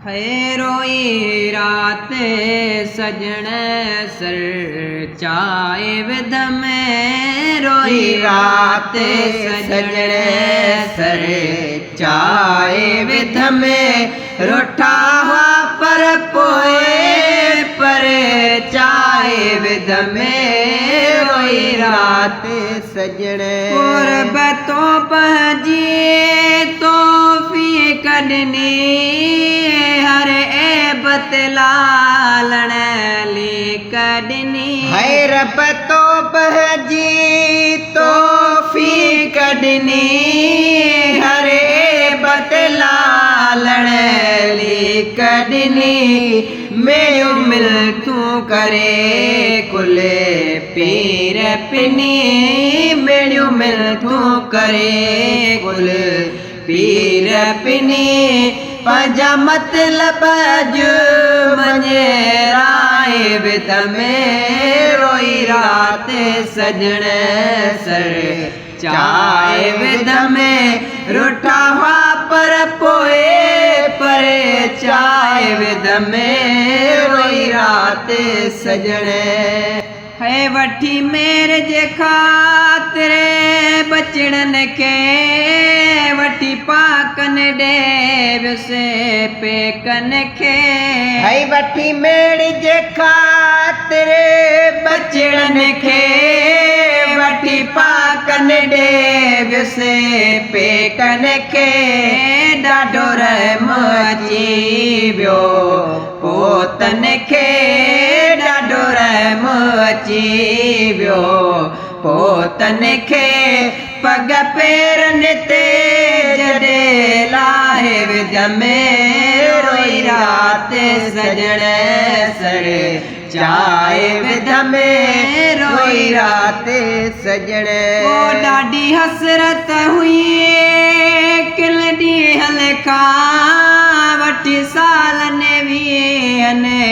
है रोई रात सजण सर चाए विध में रोई रात सजण सर चाए विध में रुठा हुआ पर पोए पर चाए विध में रोई रात सजण कुर्बतों पहजिए तो फी कढनी हर ऐबत लालण ली कढनी है रबतो पहजी तो फी कढनी हर ऐबत लालण ली कढनी मेयो मिल तू करे कुले पीर पिनी मेयो मिल तू करे कुल पीर पिनी पंजा मतलब जो मने राय विध में रोई रात सजण सर चाय विध में रुठा हुआ पर पोए पर चाय विध में रोई रात सजण है वठी मेरे जे खातिरे बचड़न के वठी पाकन देव से पेकन के है वठी मेरे जे खातिरे बचड़न के वठी पाकन देव से पेकन के ॾाढो रहम अची वियो पोतन खे ॾाढो रहम अची वियो पोतन खे पग पेरनि ते जॾहिं लाहे विध में रोई रात सजण सर चाए विध में रोई रात सजण ओ ॾाढी हसरत हुई किल ॾींहं खां वठी सालनि वीहनि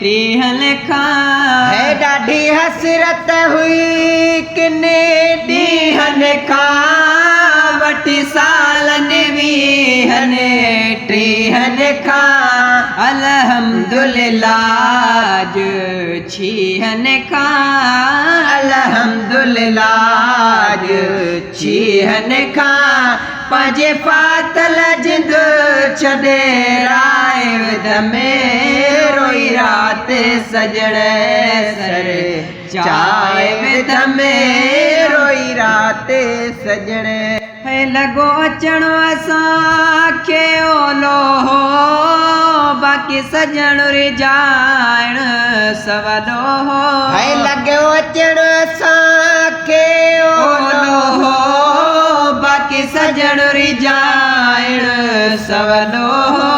टीहनि खां है ॾाढी हसरत हुई किने ॾींहनि खां वठी सालनि वीहनि टीहनि खां अल्हम्दुलिल्लाह जो छीहनि खां अल्हम्दुलिल्लाह जो छीहनि खां पंहिंजे फातल जिंद छॾे राय विध में रोई रात सजण सर चाय विध में रोई रात सजण है लॻो अचणो असांखे ओलो हो बाक़ी सजण रिजाइण सवलो हो है लॻो अचणो असांखे ओलो हो बाक़ी सजण रिजाइण सवलो हो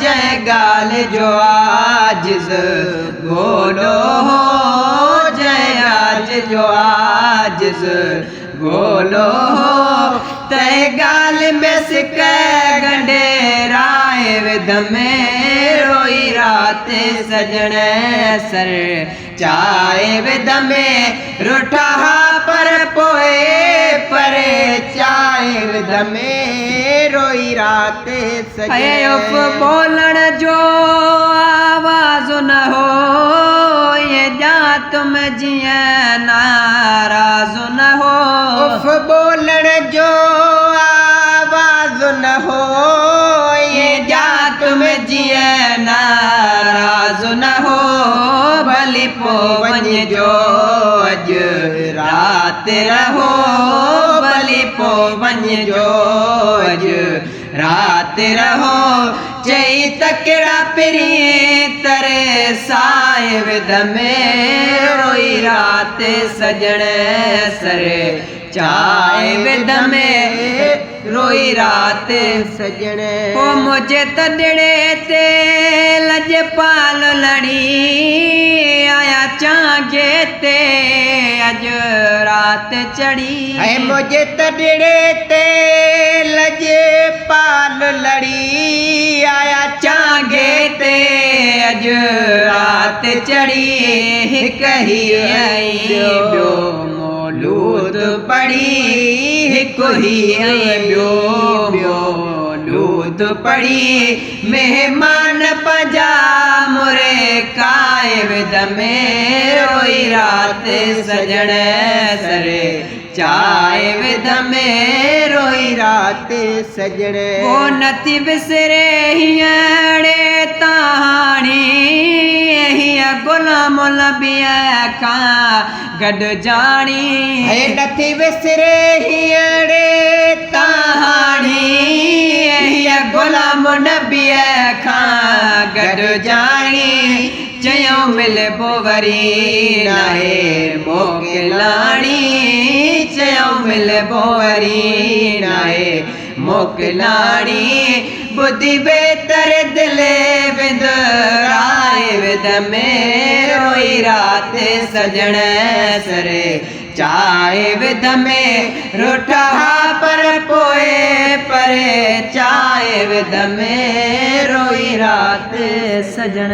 जंहिं ॻाल्हि जो आजिज़ भोलो हो जंहिं ॻाल्हि जो आजिज़ भोलो हो तंहिं ॻाल्हि में सिक गंढे राय विध में रोई रात सजण सर चाय विध में रुठा पर पोए पर चाय विध में रोई रात सजण बोलण जो आवाज़ न हो ये जा तुम जिया नाराज न हो उफ बोलण जो आवाज़ न हो ये जा तुम जिया नाराज न हो भली पो वञ जो अॼु रात रहो भली पो वञ जो अॼु रात रहो चई तकड़ा पिरी तरे साए विध में रोई रात सजण सर चाय विध में रोई रात सजण ओ मुझे तड़े ते लजपाल लड़ी आया चांगे ते अज रात चढ़ी है मुझे तड़े ते लजपाल लड़ी आया चांगे ते अज रात चढ़ी हिक ही आई बियो मौलूद पढ़ी हिक ही आई बियो मौलूद दूध पड़ी मेहमान पंजा मुरे काए विद में रोई रात सजण सरे चाय विद में रोई रात सजण वो नथी बिसरे हीअड़े तहाणी हीअ गुलाम लबिया खां गॾु जाणी हे नथी बिसरे हीअड़े तहाणी हीअ गुलाम नबीअ खां गॾु जाणी चयूं मिलबो वरी नाहे मोकिलाणी चयूं मिलबो वरी नाहे मोकिलाणी बुद्धि बेहतर दिले विंदराए विद में रोई रात सजण सरे चाय विद में रोठा पर पोए परे चाय विद में रोई रात सजण।